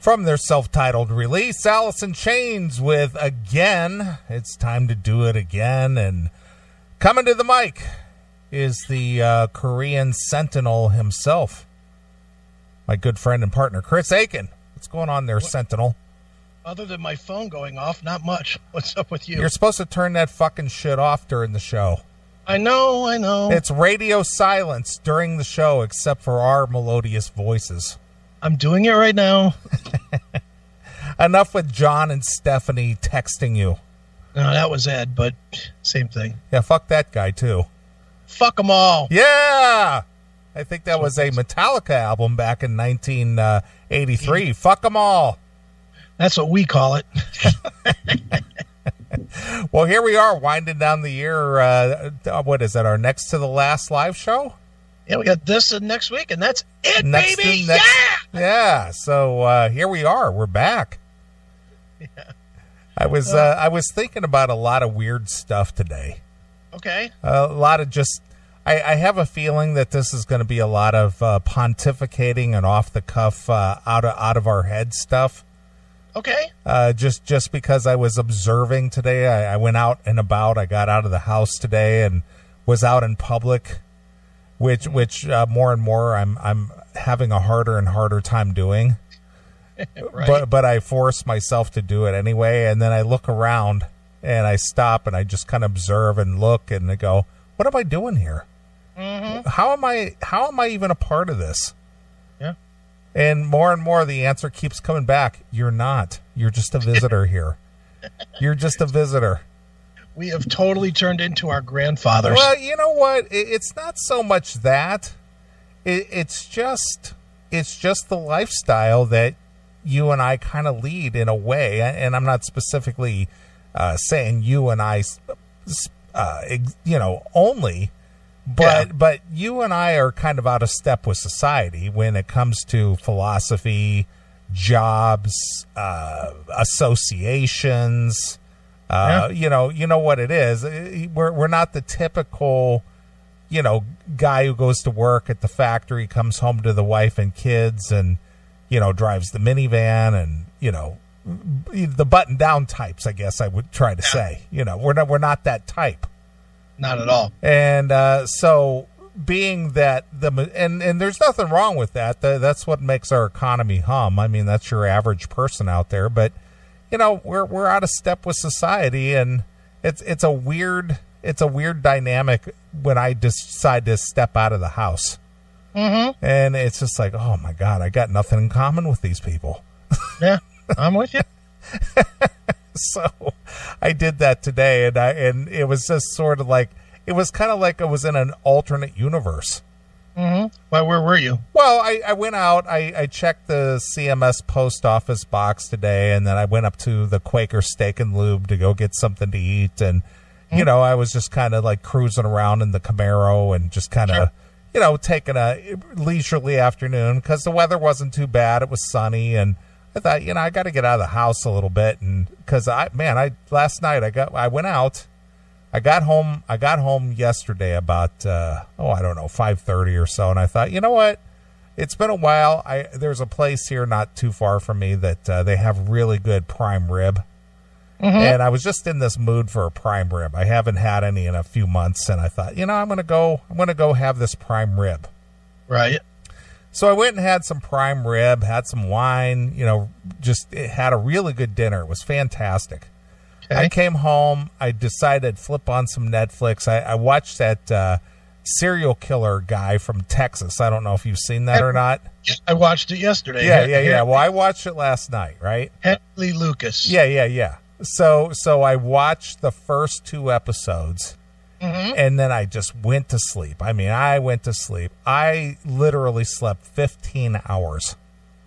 From their self-titled release, Alice in Chains with Again. It's time to do it again. And coming to the mic is the Korean Sentinel himself, my good friend and partner, Chris Aiken. What's going on there, Sentinel? Other than my phone going off, not much. What's up with you? You're supposed to turn that fucking shit off during the show. I know. It's radio silence during the show except for our melodious voices. I'm doing it right now. Enough with John and Stephanie texting you. No, that was Ed, but same thing. Yeah, fuck that guy, too. Fuck them all. Yeah! I think that was a Metallica album back in 1983. Fuck them all. That's what we call it. Well, here we are, winding down the year. What is that, our next to the last live show? Yeah, we got this next week, and that's it, baby! Yeah! Yeah, so here we are. We're back. Yeah. I was thinking about a lot of weird stuff today. Okay. A lot of just... I have a feeling that this is going to be a lot of pontificating and off-the-cuff, out of our head stuff. Okay. Just because I was observing today. I went out and about. I got out of the house today and was out in public, which more and more I'm having a harder and harder time doing. Right. But I force myself to do it anyway, and then I look around and I stop and I just kind of observe and look and I go, what am I doing here? Mm-hmm. How am I even a part of this? Yeah. And more the answer keeps coming back. You're not. You're just a visitor here. You're just a visitor. We have totally turned into our grandfathers. Well, you know what? It's not so much that. It's just the lifestyle that you and I kind of lead in a way. And I'm not specifically saying you and I, only. But you and I are kind of out of step with society when it comes to philosophy, jobs, associations. You know what it is. We're not the typical, guy who goes to work at the factory, comes home to the wife and kids, and drives the minivan, and the button down types. I guess I would try to say. We're not that type. Not at all. And so being that and there's nothing wrong with that. That's what makes our economy hum. I mean, that's your average person out there, but we're out of step with society, and it's a weird dynamic when I decide to step out of the house. Mm-hmm. And it's just like, oh my God, I got nothing in common with these people. Yeah, I'm with you. So I did that today, and it was just sort of like, it was kind of like I was in an alternate universe. Mm-hmm. Well, where were you? Well, I went out, I checked the CMS post office box today, and then I went up to the Quaker Steak and Lube to go get something to eat, and, I was just kind of like cruising around in the Camaro and just kind of, taking a leisurely afternoon because the weather wasn't too bad. It was sunny, and I thought, I got to get out of the house a little bit, and because last night I went out, I got home yesterday about 5:30 or so, and I thought, you know what, it's been a while. There's a place here not too far from me that they have really good prime rib, and I was just in this mood for a prime rib. I haven't had any in a few months, and I thought, I'm gonna go have this prime rib, right? So I went and had some prime rib, had some wine, just had a really good dinner. It was fantastic. Okay. I came home. I decided to flip on some Netflix. I watched that serial killer guy from Texas. I don't know if you've seen that or not. I watched it yesterday. Yeah. Well, I watched it last night, right? Henry Lucas. Yeah. So I watched the first 2 episodes. Mm-hmm. And then I just went to sleep. I went to sleep. I literally slept 15 hours.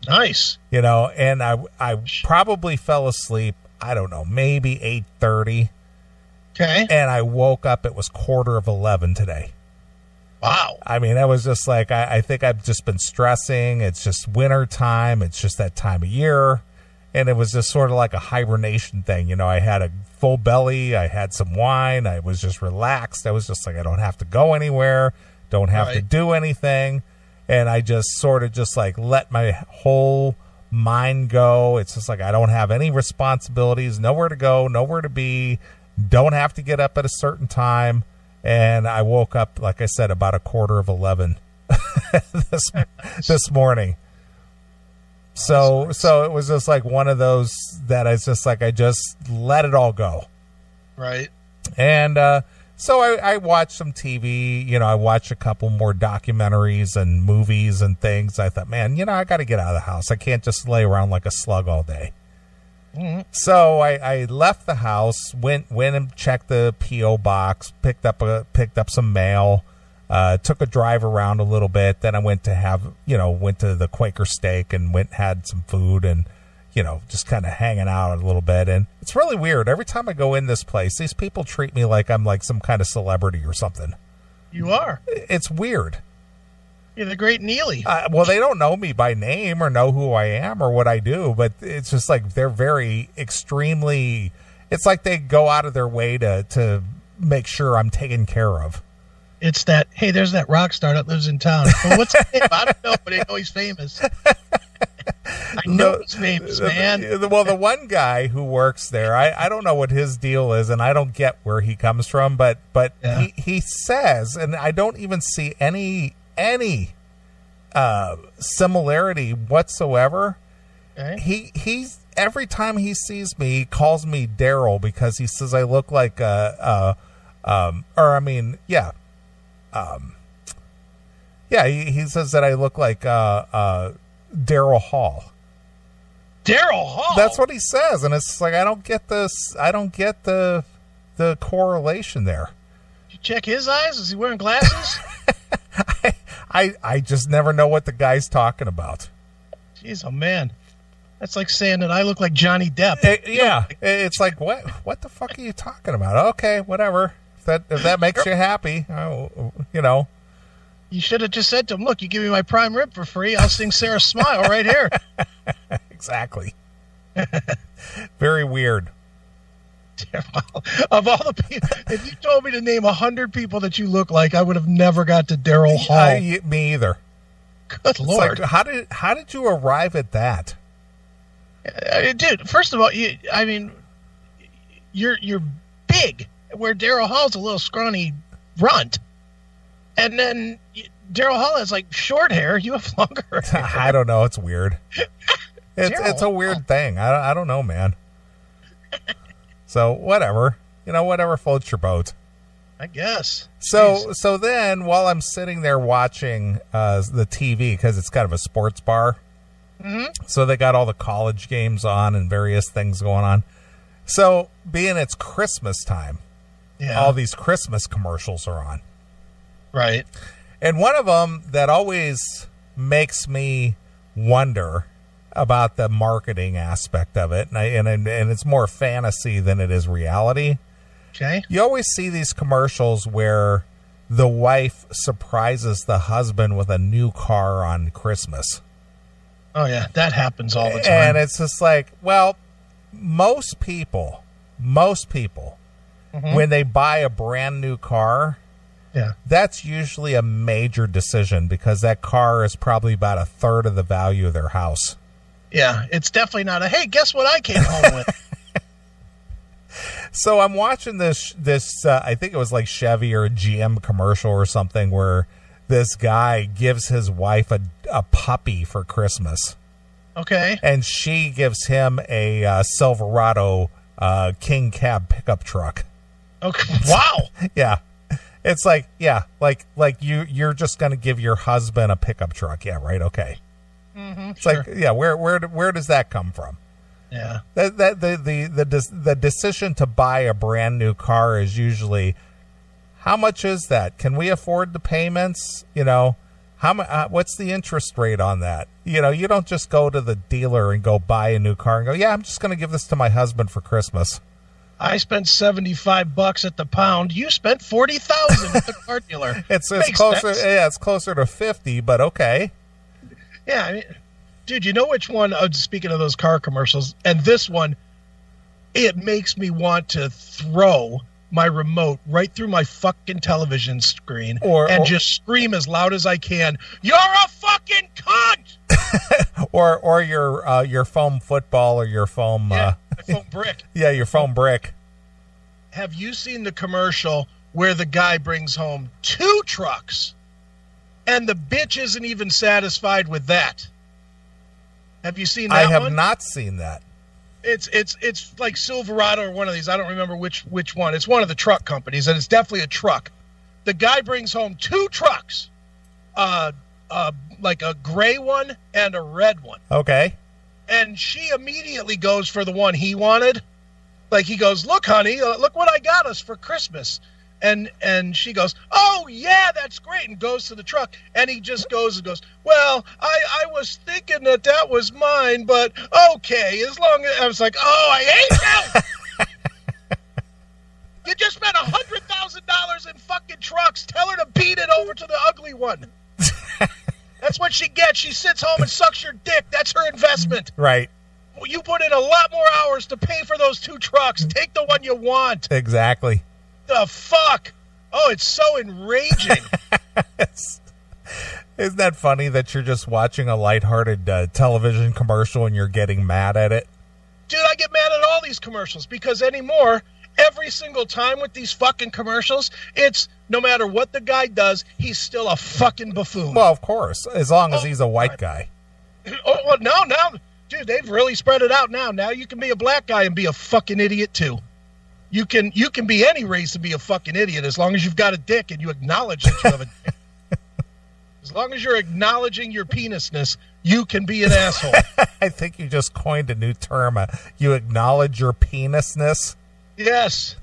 Nice. And I probably fell asleep, I don't know, maybe 8:30. Okay. And I woke up, it was 11:15 today. Wow. It was just like, I think I've just been stressing. It's just winter time. It's just that time of year. And it was just sort of like a hibernation thing. I had a full belly. I had some wine. I was just relaxed. I was just like, I don't have to go anywhere. Don't have to do anything. And I just sort of just like let my whole mind go. It's just like I don't have any responsibilities, nowhere to go, nowhere to be, don't have to get up at a certain time. And I woke up, like I said, about 11:15 this morning. So it was just like one of those that I just like, I just let it all go. Right. And so I watched some TV, I watched a couple more documentaries and movies and things. I thought, man, I got to get out of the house. I can't just lay around like a slug all day. Mm-hmm. So I left the house, went and checked the P.O. box, picked up some mail, took a drive around a little bit. Then I went to went to the Quaker Steak and had some food and, just kind of hanging out a little bit. And it's really weird. Every time I go in this place, these people treat me like I'm like some kind of celebrity or something. You are. It's weird. You're the great Neeley. Well, they don't know me by name or know who I am or what I do, but it's just like they're very extremely, it's like they go out of their way to make sure I'm taken care of. It's that, hey, there's that rock star that lives in town. Well, what's his name? I don't know, but I know he's famous. I know he's famous, man. Well, the one guy who works there, I don't know what his deal is, and I don't get where he comes from, but yeah. he says, and I don't even see any similarity whatsoever. Okay. He's every time he sees me, he calls me Daryl because he says I look like he says that I look like Daryl Hall. Daryl Hall. That's what he says, and it's like I don't get this. I don't get the correlation there. Did you check his eyes? Is he wearing glasses? I just never know what the guy's talking about. Jeez, oh man, that's like saying that I look like Johnny Depp. It's like what the fuck are you talking about? Okay, whatever. If that makes you happy, You should have just said to him, look, you give me my prime rib for free, I'll sing Sarah's Smile right here. Exactly. Very weird. Of all the people, if you told me to name 100 people that you look like, I would have never got to Daryl Hall. Me either. Good Lord. Like, how did you arrive at that? Dude, first of all, you're big, where Daryl Hall's a little scrawny runt. And then Daryl Hall has like short hair. You have longer hair. I don't know. It's weird. It's a weird thing. I don't know, man. So whatever, whatever floats your boat. I guess. So then while I'm sitting there watching the TV, because it's kind of a sports bar, so they got all the college games on and various things going on. So being it's Christmas time, all these Christmas commercials are on. Right. And one of them that always makes me wonder about the marketing aspect of it, and it's more fantasy than it is reality. Okay. You always see these commercials where the wife surprises the husband with a new car on Christmas. Oh, yeah. That happens all the time. And it's just like, well, most people, when they buy a brand new car, that's usually a major decision because that car is probably about 1/3 of the value of their house. Yeah, it's definitely not a, hey, guess what I came home with? So I'm watching this I think it was like Chevy or a GM commercial or something where this guy gives his wife a puppy for Christmas. Okay. And she gives him a Silverado King Cab pickup truck. Okay. Wow. Yeah. It's like, like you're just going to give your husband a pickup truck. Yeah, right. Okay. It's sure. Like, yeah, where does that come from? Yeah. The decision to buy a brand new car is usually, how much is that? Can we afford the payments? What's the interest rate on that? You don't just go to the dealer and go buy a new car and go, yeah, I'm just going to give this to my husband for Christmas. I spent $75 at the pound. You spent $40,000 at the car dealer. It's closer. Sense. Yeah, it's closer to 50, but okay. Yeah, I mean, dude, you know which one? Speaking of those car commercials, and this one, it makes me want to throw my remote right through my fucking television screen and just scream as loud as I can. You're a fucking cunt. or your foam football or your foam foam brick. Yeah, your foam brick. Have you seen the commercial where the guy brings home 2 trucks and the bitch isn't even satisfied with that? Have you seen that? I have not seen that. It's like Silverado or one of these. I don't remember which one. It's one of the truck companies, and it's definitely a truck. The guy brings home 2 trucks, like a gray one and a red one. Okay. And she immediately goes for the one he wanted. Like, he goes, "Look, honey, look what I got us for Christmas." And she goes, "Oh, yeah, that's great," and goes to the truck. And he just goes and goes, "Well, I was thinking that was mine, but okay, as long as..." I was like, "Oh, I hate you!" You just spent $100,000 in fucking trucks. Tell her to beat it over to the ugly one. That's what she gets. She sits home and sucks your dick. That's her investment. Right. You put in a lot more hours to pay for those 2 trucks. Take the one you want. Exactly. The fuck? Oh, it's so enraging. Isn't that funny that you're just watching a lighthearted television commercial and you're getting mad at it? Dude, I get mad at all these commercials because anymore, every single time with these fucking commercials, it's no matter what the guy does, he's still a fucking buffoon. Well, of course, as long as he's a white guy. Oh, well, now, dude, they've really spread it out now. Now you can be a black guy and be a fucking idiot too. You can be any race and be a fucking idiot as long as you've got a dick and you acknowledge that you have a dick. As long as you're acknowledging your penisness, you can be an asshole. I think you just coined a new term. You acknowledge your penisness? Yes.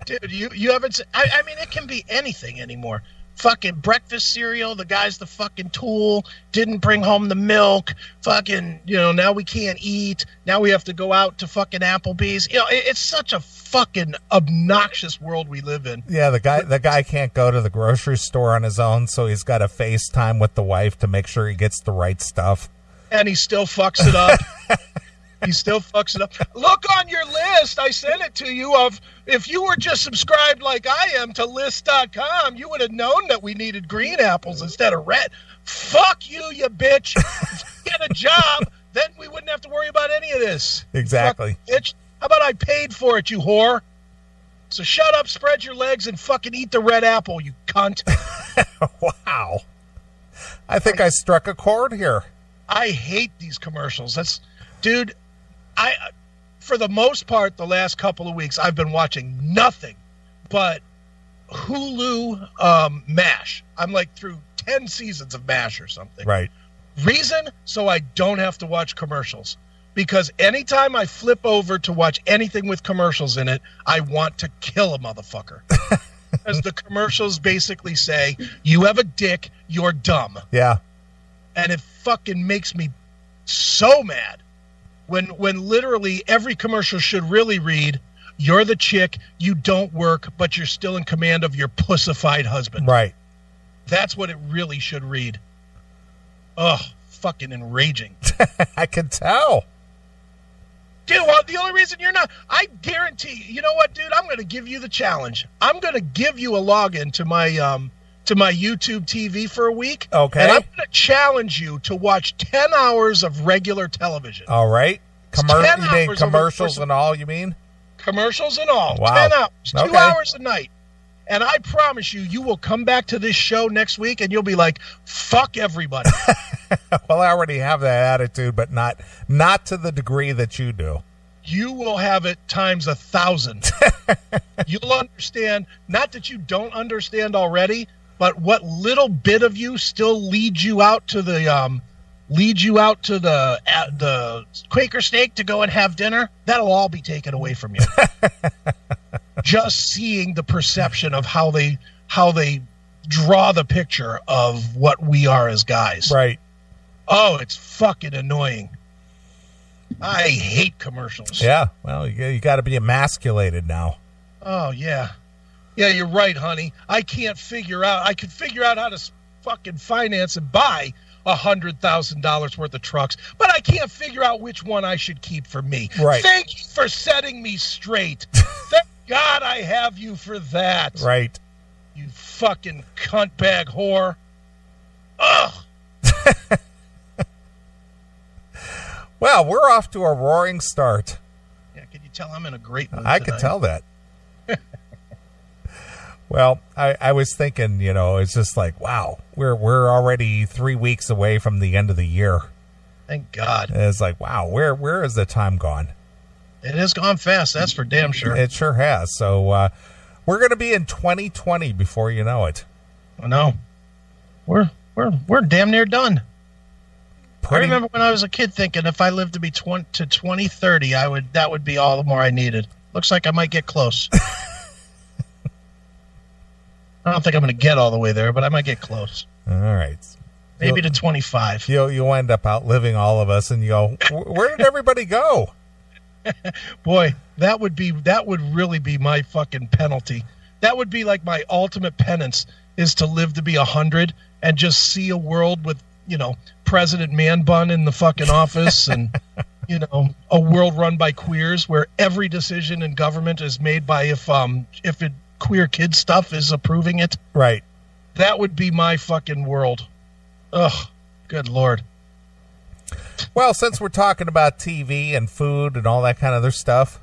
Dude, you haven't... I mean, it can be anything anymore. Fucking breakfast cereal, the guy's the fucking tool, didn't bring home the milk, fucking, now we can't eat, now we have to go out to fucking Applebee's. It's such a fucking obnoxious world we live in. Yeah, the guy can't go to the grocery store on his own, so he's got to FaceTime with the wife to make sure he gets the right stuff. And he still fucks it up. He still fucks it up. Look on your list. I sent it to you. If you were just subscribed like I am to list.com, you would have known that we needed green apples instead of red. Fuck you, you bitch. If you get a job, then we wouldn't have to worry about any of this. Exactly. Fuck, bitch. How about I paid for it, you whore? So shut up, spread your legs, and fucking eat the red apple, you cunt. Wow. I think I struck a chord here. I hate these commercials. Dude, for the most part, the last couple of weeks, I've been watching nothing but Hulu MASH. I'm like through 10 seasons of MASH or something. Right. Reason? So I don't have to watch commercials. Because anytime I flip over to watch anything with commercials in it, I want to kill a motherfucker. Because the commercials basically say, you have a dick, you're dumb. Yeah. And it fucking makes me so mad. When literally every commercial should really read, you're the chick, you don't work, but you're still in command of your pussified husband. Right. That's what it really should read. Ugh, fucking enraging. I can tell. Dude, well, the only reason you're not, I guarantee, you know what, dude? I'm going to give you the challenge. I'm going to give you a login to my YouTube TV for a week. Okay. And I'm going to challenge you to watch 10 hours of regular television. All right. You mean commercials and all, you mean? Commercials and all. Wow. 10 hours. Okay. 2 hours a night. And I promise you will come back to this show next week and you'll be like, fuck everybody. Well, I already have that attitude, but not to the degree that you do. You will have it times 1,000. You'll understand, not that you don't understand already, but what little bit of you still leads you out to the Quaker steak to go and have dinner. That'll all be taken away from you. Just seeing the perception of how they draw the picture of what we are as guys. Right. Oh, it's fucking annoying. I hate commercials. Yeah. Well, you got to be emasculated now. Oh, yeah. Yeah, you're right, honey. I could figure out how to fucking finance and buy $100,000 worth of trucks, but I can't figure out which one I should keep for me. Right. Thank you for setting me straight. Thank God I have you for that. Right. You fucking cunt bag whore. Ugh. Well, we're off to a roaring start. Yeah, can you tell I'm in a great mood I tonight? could tell that. Well, I was thinking, it's just like, wow, we're already 3 weeks away from the end of the year. Thank God. And it's like, wow, where has the time gone? It has gone fast, that's for damn sure. It sure has. So we're going to be in 2020 before you know it. I know. We're damn near done. I remember when I was a kid thinking if I lived to be 2030, that would be all the more I needed. Looks like I might get close. I don't think I'm going to get all the way there, but I might get close. All right. Maybe to 25. You'll end up outliving all of us, and you go, where did everybody go? Boy, that would really be my fucking penalty. That would be like my ultimate penance, is to live to be 100 and just see a world with, President Man Bun in the fucking office and, a world run by queers where every decision in government is made by if queer kid stuff is approving it. Right. That would be my fucking world. Ugh, good Lord. Well, since we're talking about TV and food and all that kind of other stuff,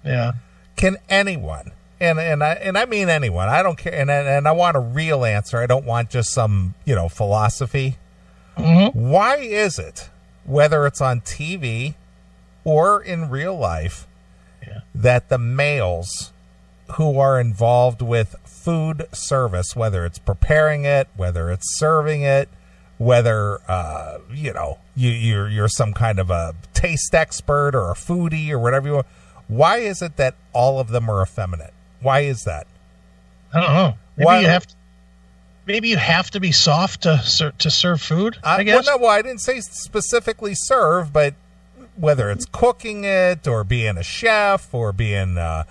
yeah, can anyone, and I mean anyone, I don't care, and I want a real answer. I don't want just some philosophy. Mm-hmm. Why is it, whether it's on TV or in real life, that the males who are involved with food service, whether it's preparing it, whether it's serving it, whether you're some kind of a taste expert or a foodie or whatever you want, why is it that all of them are effeminate? Why is that? I don't know. Maybe you have to be soft to serve food, I guess. Well, I didn't say specifically serve, but whether it's cooking it or being a chef or being a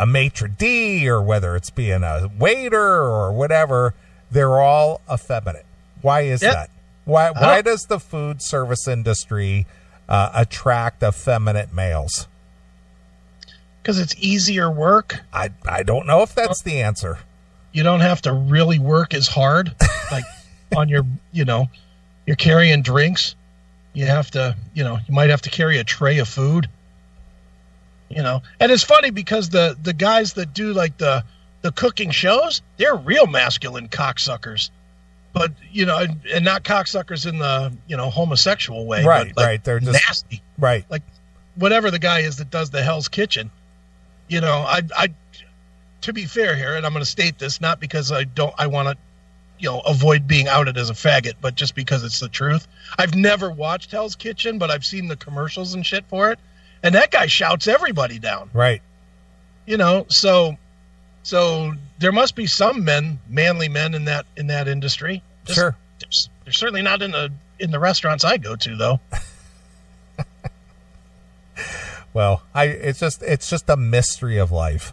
maitre d', or whether it's being a waiter or whatever, they're all effeminate. Why is that? Why does the food service industry attract effeminate males? Because it's easier work. I don't know if that's the answer. You don't have to really work as hard, like on your, you're carrying drinks. You have to, you might have to carry a tray of food. And it's funny because the guys that do like the cooking shows, they're real masculine cocksuckers, but and not cocksuckers in the homosexual way, right? But like right. They're just nasty, right? Like whatever the guy is that does the Hell's Kitchen. I to be fair here, and I'm going to state this not because I want to avoid being outed as a faggot, but just because it's the truth. I've never watched Hell's Kitchen, but I've seen the commercials and shit for it. And that guy shouts everybody down. Right. So there must be some manly men in that industry. Sure. They're certainly not in the restaurants I go to, though. Well, it's just a mystery of life.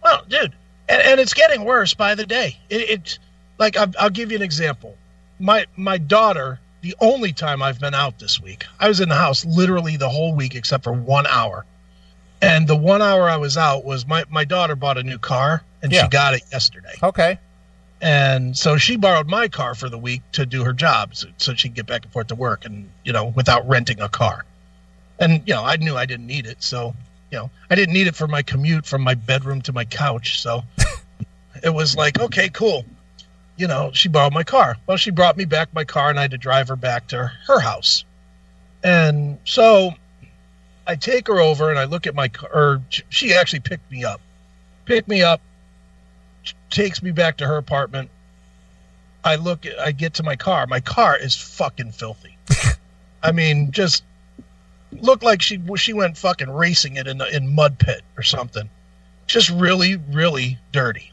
Well, dude, and it's getting worse by the day. It's like I'll give you an example. My daughter. The only time I've been out this week, I was in the house literally the whole week except for 1 hour. And the 1 hour I was out was my daughter bought a new car, and she got it yesterday. Okay. And so she borrowed my car for the week to do her job so she could get back and forth to work and, without renting a car. And, I knew I didn't need it. So, I didn't need it for my commute from my bedroom to my couch. So it was like, okay, cool. She borrowed my car. Well, she brought me back my car, and I had to drive her back to her house. And so I take her over, and I look at my car. Or she actually picked me up, takes me back to her apartment. I get to my car. My car is fucking filthy. I mean, just looked like she went fucking racing it in mud pit or something. Just really, really dirty.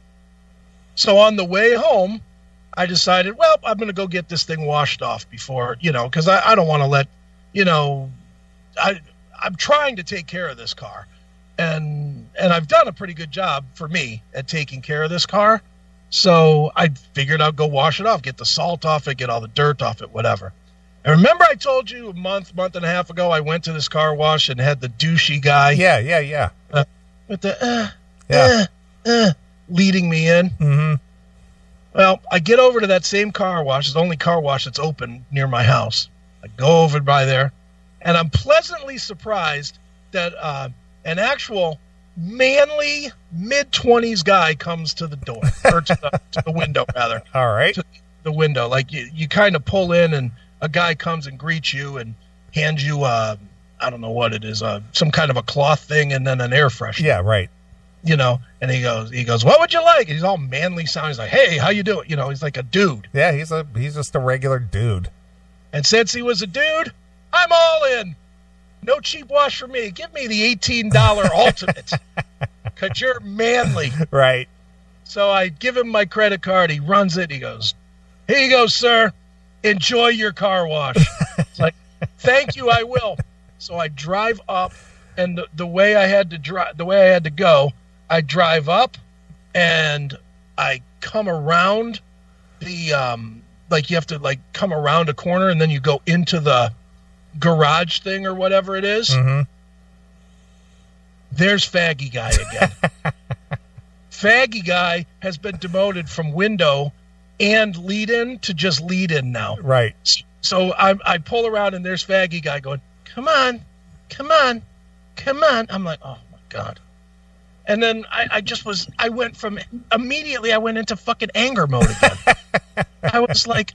So on the way home, I decided, well, I'm going to go get this thing washed off before, because I don't want to let, I'm trying to take care of this car. And I've done a pretty good job for me at taking care of this car. So I figured I'd go wash it off, get the salt off it, get all the dirt off it, whatever. And remember I told you a month and a half ago, I went to this car wash and had the douchey guy. Yeah. With the leading me in. Mm-hmm. Well, I get over to that same car wash. It's the only car wash that's open near my house. I go over by there, And I'm pleasantly surprised that an actual manly mid-20s guy comes to the door, or to the window, rather. All right. To the window. Like, you kind of pull in, and a guy comes and greets you and hands you, I don't know what it is, some kind of a cloth thing and then an air freshener. Yeah, right. You know, and he goes, what would you like? And he's all manly sounding. He's like, hey, how you doing? You know, he's like a dude. Yeah, he's just a regular dude. And since he was a dude, I'm all in. No cheap wash for me. Give me the $18 ultimate, because you're manly. Right. So I give him my credit card. He runs it. He goes, here you go, sir. Enjoy your car wash. It's like, thank you, I will. So I drive up, and the way I had to go, I drive up, and I come around the like, you have to like come around a corner, and then you go into the garage thing or whatever it is. Mm-hmm. There's Faggy Guy again. Faggy Guy has been demoted from window and lead-in to just lead-in now. Right. So I pull around, and there's Faggy Guy going, come on, come on, come on. I'm like, oh my God. And then I went into fucking anger mode again. I was like,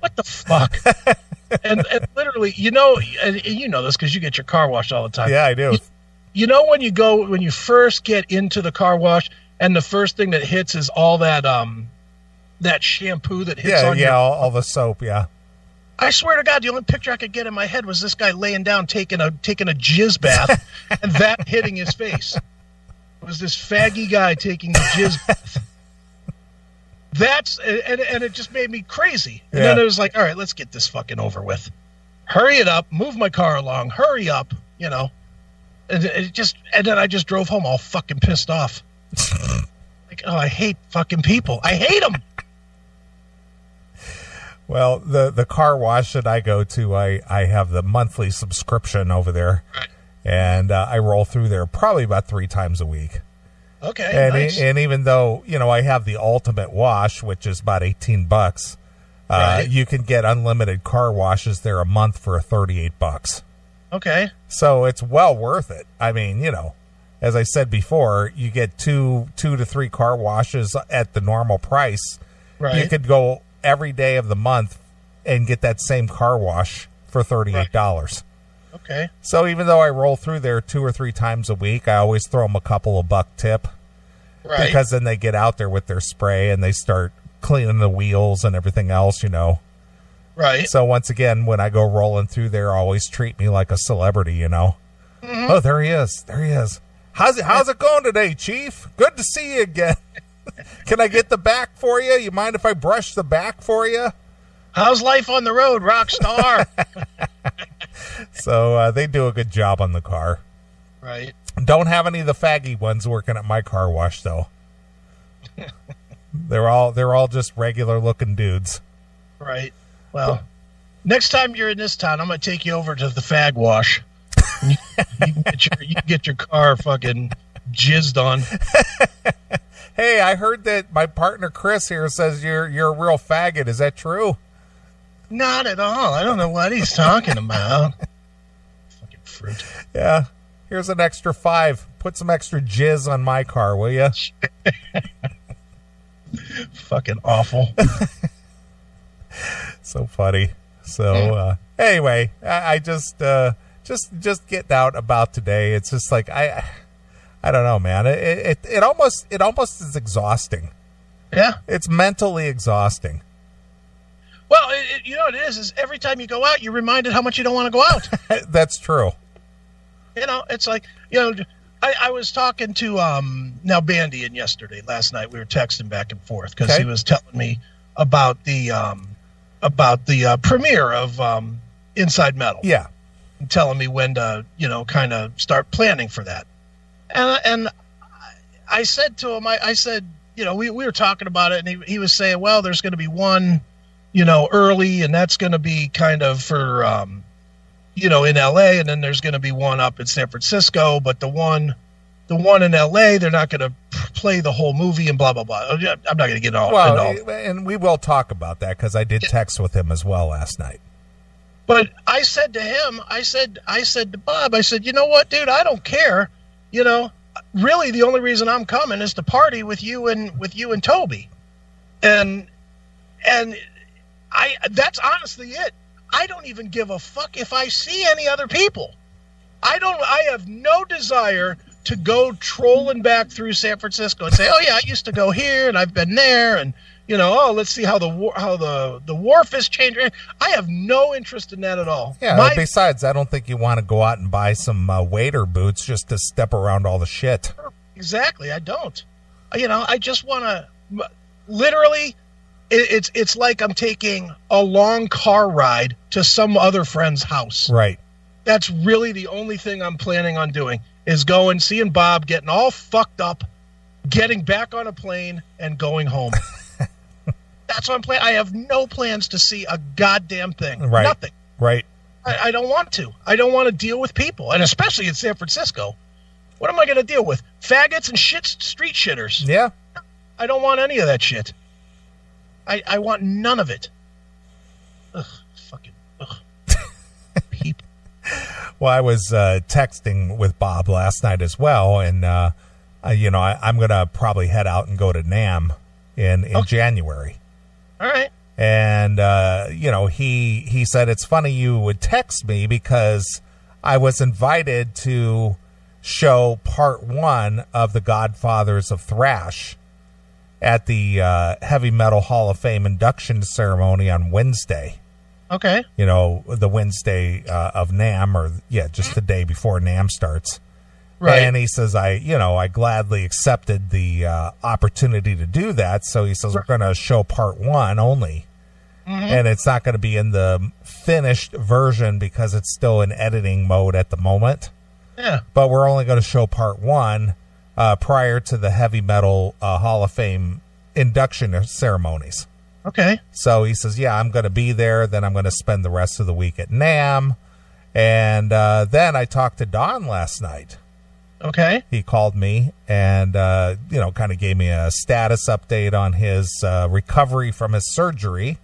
what the fuck? And literally, you know this because you get your car washed all the time. Yeah, I do. You know when you first get into the car wash, and the first thing that hits is all that shampoo that hits on your... all the soap, yeah. I swear to God, the only picture I could get in my head was this guy laying down taking a jizz bath and that hitting his face. It was this Faggy Guy taking a jizz bath. And it just made me crazy. And then it was like, all right, let's get this fucking over with. Hurry it up, move my car along, hurry up, you know. And then I just drove home all fucking pissed off. Like, oh, I hate fucking people. I hate them. Well, the car wash that I go to, I have the monthly subscription over there. Right. And I roll through there probably about 3 times a week. Okay, and nice. And even though, you know, I have the ultimate wash, which is about $18, right, you can get unlimited car washes there a month for $38. Okay. So it's well worth it. I mean, you know, as I said before, you get two to 3 car washes at the normal price. Right. You could go every day of the month and get that same car wash for $38. Right. Okay. So even though I roll through there 2 or 3 times a week, I always throw them a couple of buck tip. Right. Because then they get out there with their spray and they start cleaning the wheels and everything else, you know. Right. So once again, when I go rolling through there, always treat me like a celebrity, you know. Mm-hmm. Oh, there he is. There he is. How's it going today, Chief? Good to see you again. Can I get the back for you? You mind if I brush the back for you? How's life on the road, rock star? So they do a good job on the car. Right. Don't have any of the faggy ones working at my car wash, though. They're all just regular looking dudes. Right. Well, next time you're in this town, I'm going to take you over to the fag wash. You can get your car fucking jizzed on. Hey, I heard that my partner Chris here says you're a real faggot. Is that true? Not at all. I don't know what he's talking about. Fucking fruit. Yeah. Here's an extra 5. Put some extra jizz on my car, will you? Fucking awful. So funny. So anyway, I just getting out about today. It's just like I don't know, man. It almost is exhausting. Yeah, it's mentally exhausting. Well, you know what it is every time you go out, you're reminded how much you don't want to go out. That's true. You know, it's like, you know, I was talking to now Bandy yesterday. Last night we were texting back and forth because he was telling me about the premiere of Inside Metal. Yeah, and telling me when to, you know, kind of start planning for that. And I said to him, I said, you know, we were talking about it, and he was saying, well, there's going to be one, you know, early, and that's going to be kind of for, you know, in LA, and then there's going to be one up in San Francisco, but the one in LA, they're not going to play the whole movie and blah, blah, blah. I'm not going to get all. Well, and we will talk about that because I did text with him as well last night. But I said to him, I said to Bob, I said, you know what, dude, I don't care. You know, really the only reason I'm coming is to party with you and Toby. And that's honestly it. I don't even give a fuck if I see any other people. I have no desire to go trolling back through San Francisco and say, oh yeah, I used to go here and I've been there, and you know, oh, let's see how the wharf has changed. I have no interest in that at all. Yeah. Besides, I don't think you want to go out and buy some waiter boots just to step around all the shit. Exactly. I don't. You know, I just want to literally. It's like I'm taking a long car ride to some other friend's house. Right. That's really the only thing I'm planning on doing, is going, seeing Bob, getting all fucked up, getting back on a plane, and going home. That's what I'm planning. I have no plans to see a goddamn thing. Right. Nothing. Right. I don't want to. I don't want to deal with people, and especially in San Francisco. What am I going to deal with? Faggots and street shitters. Yeah. I don't want any of that shit. I want none of it. Ugh. Fucking ugh. People. Well, I was texting with Bob last night as well, and you know, I'm gonna probably head out and go to NAMM in January. All right. And you know, he said it's funny you would text me because I was invited to show part 1 of the Godfathers of Thrash at the Heavy Metal Hall of Fame induction ceremony on Wednesday. Okay. You know, the Wednesday of NAMM, or just the day before NAMM starts. Right. And he says, I gladly accepted the opportunity to do that. So he says, we're going to show part 1 only. Mm-hmm. And it's not going to be in the finished version because it's still in editing mode at the moment. Yeah. But we're only going to show part 1 prior to the Heavy Metal Hall of Fame induction ceremonies. Okay. So he says, yeah, I'm going to be there. Then I'm going to spend the rest of the week at NAMM. And then I talked to Don last night. Okay. He called me and, you know, kind of gave me a status update on his recovery from his surgery.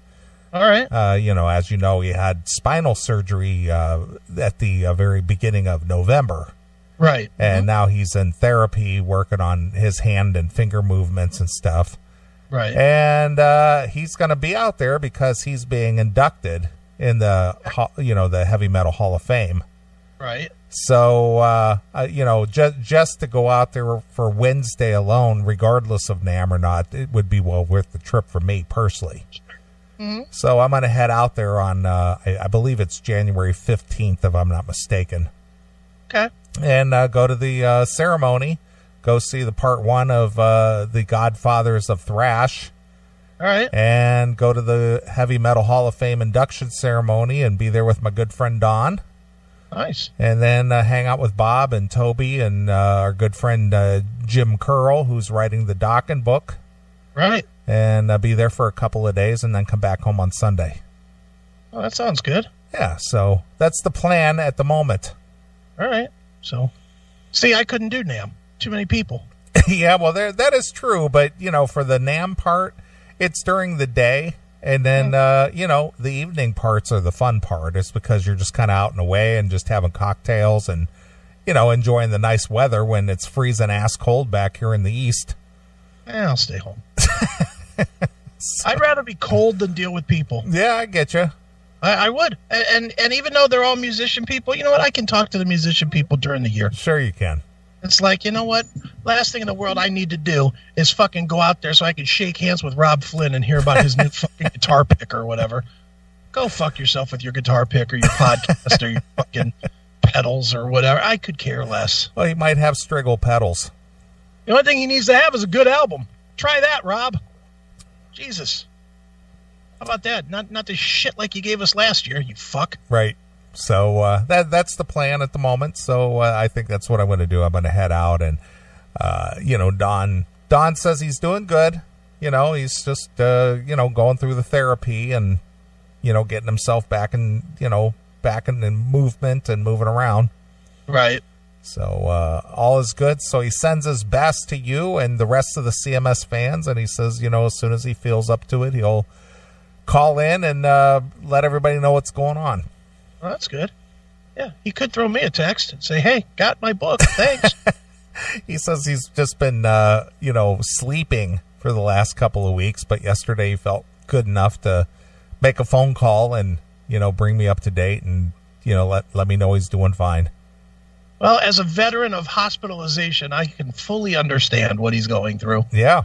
All right. You know, as you know, he had spinal surgery at the very beginning of November. Right. And now he's in therapy working on his hand and finger movements and stuff. Right. And he's going to be out there because he's being inducted in the, you know, the Heavy Metal Hall of Fame. Right. So, you know, just to go out there for Wednesday alone, regardless of NAMM or not, it would be well worth the trip for me personally. Mm-hmm. So I'm going to head out there on, I believe it's January 15th, if I'm not mistaken. Okay. And go to the ceremony. Go see the part 1 of the Godfathers of Thrash. All right. And go to the Heavy Metal Hall of Fame induction ceremony and be there with my good friend Don. Nice. And then hang out with Bob and Toby and our good friend Jim Curl, who's writing the Dokken book. Right. And be there for a couple of days and then come back home on Sunday. Oh, that sounds good. Yeah, so that's the plan at the moment. All right. So, see, I couldn't do NAMM. Too many people. Yeah, well, that is true. But, you know, for the NAMM part, it's during the day. And then, you know, the evening parts are the fun part. It's because you're just kind of out and away and just having cocktails and, you know, enjoying the nice weather when it's freezing ass cold back here in the East. I'll stay home. I'd rather be cold than deal with people. Yeah, I get you. I would. And even though they're all musician people, you know what? I can talk to the musician people during the year. Sure you can. It's like, you know what? Last thing in the world I need to do is fucking go out there so I can shake hands with Rob Flynn and hear about his new fucking guitar pick or whatever. Go fuck yourself with your guitar pick or your podcast or your fucking pedals or whatever. I could care less. Well, he might have Striggle pedals. The only thing he needs to have is a good album. Try that, Rob. Jesus. How about that? Not the shit like you gave us last year, you fuck. Right. So that's the plan at the moment. So I think that's what I'm going to do. I'm going to head out and, you know, Don says he's doing good. You know, he's just, you know, going through the therapy and, you know, getting himself back in, you know, back in movement and moving around. Right. So all is good. So he sends his best to you and the rest of the CMS fans. And he says, you know, as soon as he feels up to it, he'll call in and let everybody know what's going on. Well, that's good. Yeah, he could throw me a text and say, hey, got my book. Thanks. He says he's just been, sleeping for the last couple of weeks, but yesterday he felt good enough to make a phone call and, bring me up to date and, let me know he's doing fine. Well, as a veteran of hospitalization, I can fully understand what he's going through. Yeah.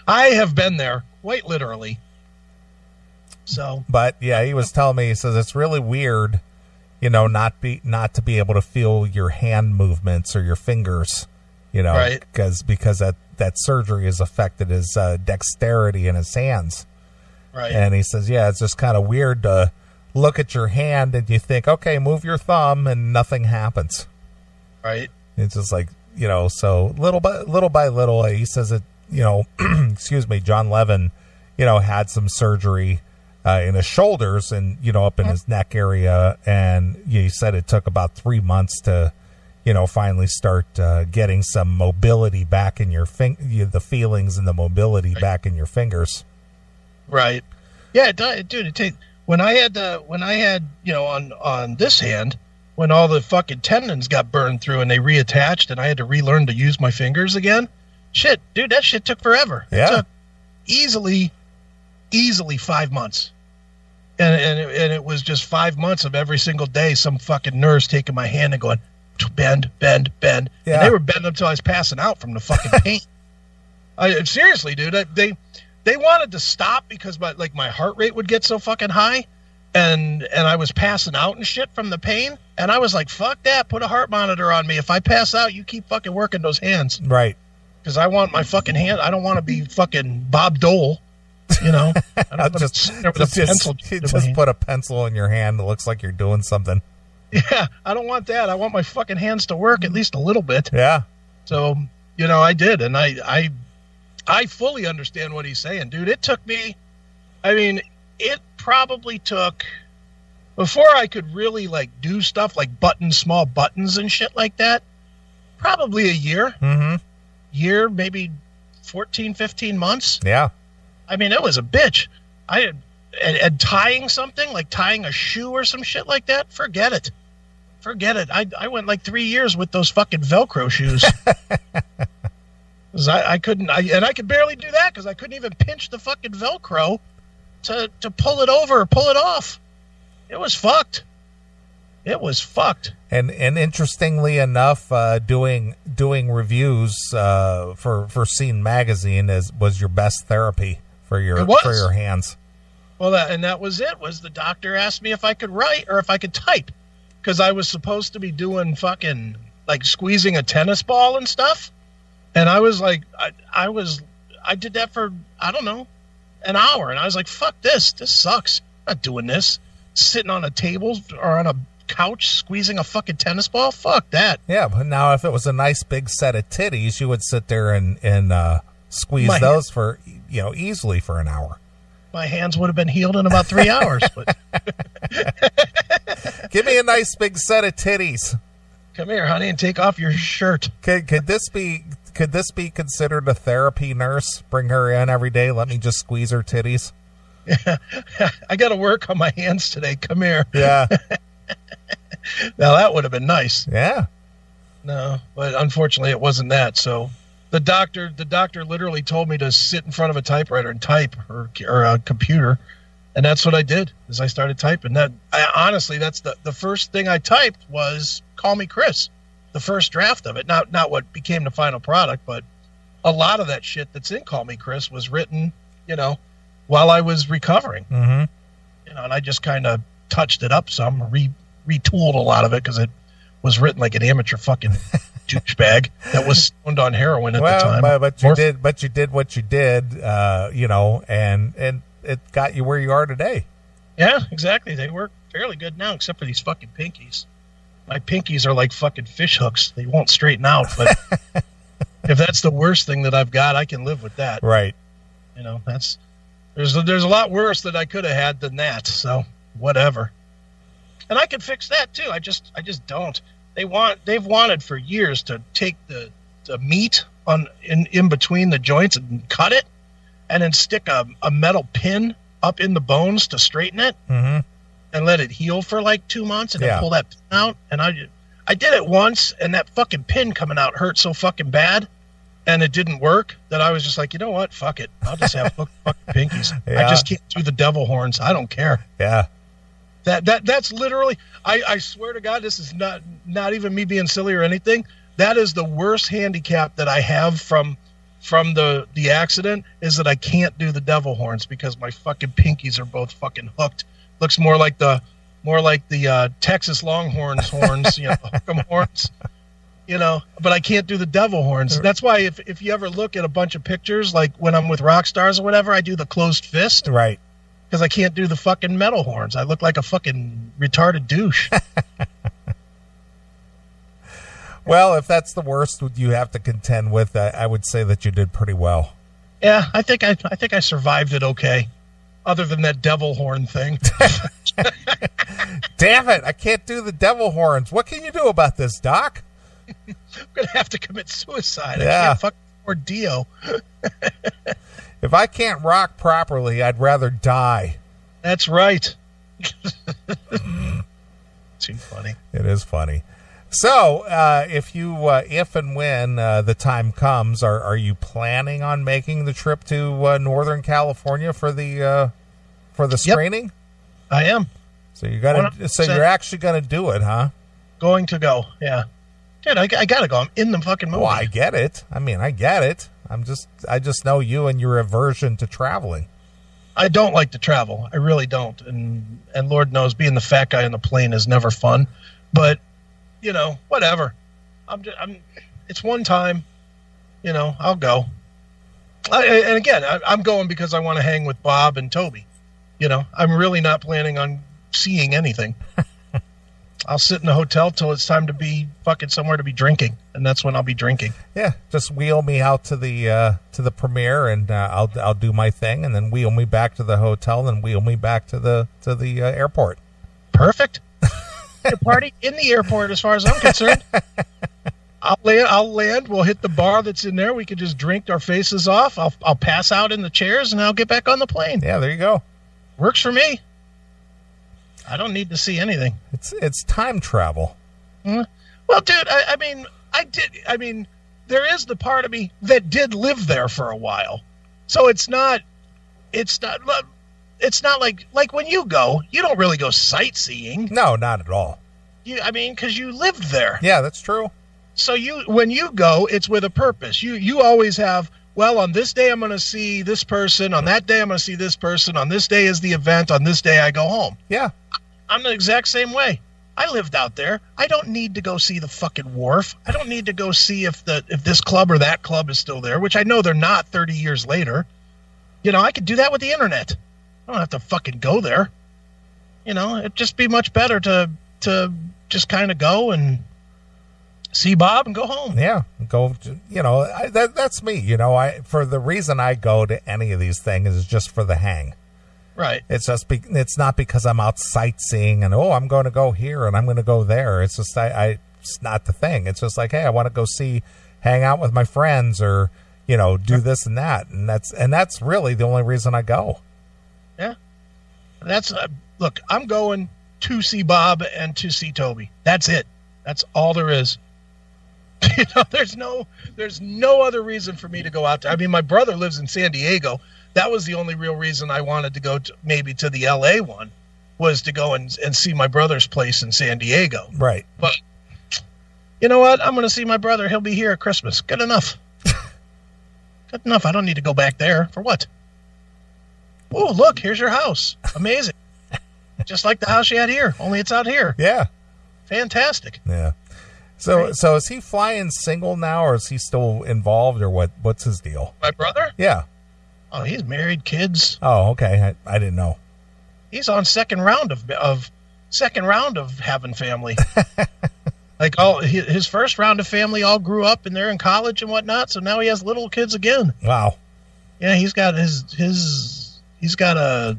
I have been there, quite literally. So, but yeah, he was telling me, he says it's really weird, not to be able to feel your hand movements or your fingers, right. because that surgery has affected his dexterity in his hands. Right. And he says, yeah, it's just kind of weird to look at your hand and you think, okay, move your thumb, and nothing happens. Right. It's just like, so little by little, he says it, excuse me, John Levin, had some surgery in his shoulders and, up in his neck area. And he said it took about 3 months to, finally start getting some mobility back in your the feelings and the mobility back in your fingers. Right. Yeah, dude, it takes, when I had, on this hand, when all the fucking tendons got burned through and they reattached and I had to relearn to use my fingers again. Shit, dude, that shit took forever. Yeah. It took easily 5 months. And it was just 5 months of every single day some fucking nurse taking my hand and going, bend. Yeah. And they were bending until I was passing out from the fucking pain. Seriously, dude, they wanted to stop because my heart rate would get so fucking high and I was passing out and shit from the pain. And I was like, fuck that, put a heart monitor on me. If I pass out, you keep fucking working those hands. Right. Because I want my fucking hand. I don't want to be fucking Bob Dole, I don't just put a pencil in your hand that looks like you're doing something. Yeah, I don't want that. I want my fucking hands to work at least a little bit. Yeah. So, I did. And I fully understand what he's saying, dude. It took me, it probably took, before I could really do stuff like small buttons and shit like that, probably a year. Mm-hmm. Year, maybe 14, 15 months. Yeah. It was a bitch. And tying something, like tying a shoe or some shit like that, forget it. I went 3 years with those fucking Velcro shoes. I couldn't, and I could barely do that because I couldn't even pinch the fucking Velcro to pull it over or pull it off. It was fucked. And interestingly enough, doing reviews for Scene Magazine was your best therapy for your hands. Well, that was it. Was the doctor asked me if I could write or if I could type, because I was supposed to be doing fucking squeezing a tennis ball and stuff, and I was like, I did that for I don't know an hour, and I was like, fuck this sucks. I'm not doing this. Sitting on a table or on a couch squeezing a fucking tennis ball, fuck that. Yeah, but now if it was a nice big set of titties, you would sit there and squeeze those for easily for an hour. My hands would have been healed in about 3 hours. But give me a nice big set of titties. Come here, honey, and take off your shirt. Could this be considered a therapy nurse? Bring her in every day. Let me just squeeze her titties. Yeah, I got to work on my hands today. Come here. Yeah. Now that would have been nice. Yeah. No, but unfortunately it wasn't that. So the doctor literally told me to sit in front of a typewriter and type or a computer. And that's what I did, is I started typing. Honestly, that's the first thing I typed was Call Me Chris, the first draft of it. Not what became the final product, but a lot of that shit that's in Call Me Chris was written, while I was recovering. Mm-hmm. And I just kind of touched it up some, retooled a lot of it because it was written like an amateur fucking douchebag that was stoned on heroin at the time. But you did what you did, and it got you where you are today. Yeah, exactly. They work fairly good now, except for these fucking pinkies. My pinkies are like fucking fish hooks. They won't straighten out, but if that's the worst thing that I've got, I can live with that. Right. There's a lot worse that I could have had than that, so whatever. And I can fix that too. I just don't. They've wanted for years to take the meat in between the joints and cut it, and then stick a metal pin up in the bones to straighten it. Mm-hmm. and let it heal for like 2 months and Yeah. then pull that pin out. And I did it once, and that fucking pin coming out hurt so fucking bad, and it didn't work, that I was just like, you know what? Fuck it. I'll just have fucking pinkies. Yeah. I just can't do the devil horns. I don't care. Yeah. That's literally, I swear to God, this is not even me being silly or anything. That is the worst handicap that I have from the accident, is that I can't do the devil horns because my fucking pinkies are both fucking hooked. Looks more like the Texas Longhorns horns, hook 'em horns, but I can't do the devil horns. That's why if you ever look at a bunch of pictures, like when I'm with rock stars or whatever, I do the closed fist. Right. Because I can't do the fucking metal horns. I look like a fucking retarded douche. Well, if that's the worst you have to contend with, I would say that you did pretty well. Yeah, I think I survived it okay. Other than that devil horn thing. Damn it! I can't do the devil horns. What can you do about this, Doc? I'm gonna have to commit suicide. Yeah. I can't fucking afford Dio. If I can't rock properly, I'd rather die. That's right. Too funny. It is funny. So, if and when the time comes, are you planning on making the trip to Northern California for the screening? Yep, I am. So you're actually gonna do it, huh? Going to go, yeah. Dude, I gotta go. I'm in the fucking movie. Well, I get it. I get it. I just know you and your aversion to traveling. I don't like to travel. I really don't. And Lord knows, being the fat guy on the plane is never fun. But whatever. It's one time. I'll go. And again, I'm going because I want to hang with Bob and Toby. I'm really not planning on seeing anything. I'll sit in a hotel till it's time to be fucking somewhere to be drinking, and that's when I'll be drinking. Yeah, just wheel me out to the premiere, and I'll do my thing, and then wheel me back to the hotel, and wheel me back to the airport. Perfect. A party in the airport, as far as I'm concerned. I'll land. We'll hit the bar that's in there. We can just drink our faces off. I'll pass out in the chairs, and I'll get back on the plane. Yeah, there you go. Works for me. I don't need to see anything. It's time travel. Well, dude, I mean, there is the part of me that did live there for a while. So it's not like when you go, you don't really go sightseeing. No, not at all. Because you lived there. Yeah, that's true. So when you go, it's with a purpose. You always have, well, on this day I'm going to see this person. On that day I'm going to see this person. On this day is the event. On this day I go home. Yeah. I'm the exact same way. I lived out there. I don't need to go see the fucking wharf. I don't need to go see if this club or that club is still there, which I know they're not 30 years later. I could do that with the internet. I don't have to fucking go there. It'd just be much better to just kind of go and see Bob and go home. Yeah, go. That's me. For the reason I go to any of these things is just for the hang. Right. It's not because I'm out sightseeing and I'm going to go here and I'm going to go there. It's just it's not the thing. It's just like, hey, I want to go hang out with my friends or do this and that, and that's really the only reason I go. Yeah. That's look. I'm going to see Bob and to see Toby. That's it. That's all there is. There's no other reason for me to go out there. I mean, my brother lives in San Diego. That was the only real reason I wanted to go maybe to the LA one, was to go and see my brother's place in San Diego. Right. But you know what? I'm going to see my brother. He'll be here at Christmas. Good enough. Good enough. I don't need to go back there. For what? Oh, look, here's your house. Amazing. Just like the house you had here, only it's out here. Yeah. Fantastic. Yeah. So is he flying single now, or is he still involved, or what's his deal? My brother? Yeah. Oh, he's married, kids. Oh, okay. I didn't know. He's on second round of having family. Like his first round of family all grew up and they're in college and whatnot, so now he has little kids again. Wow. Yeah, he's got he's got a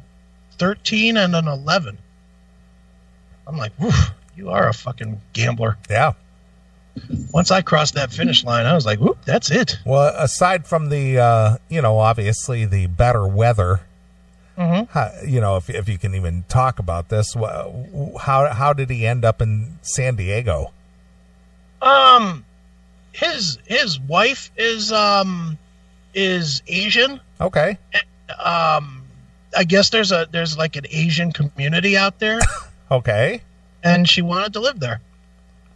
13 and an 11. I'm like, woof, you are a fucking gambler. Yeah. Once I crossed that finish line, I was like, whoop, that's it. Well, aside from the, obviously the better weather, You know, if you can even talk about this, how did he end up in San Diego? His wife is Asian. Okay. I guess there's like an Asian community out there. Okay. And she wanted to live there,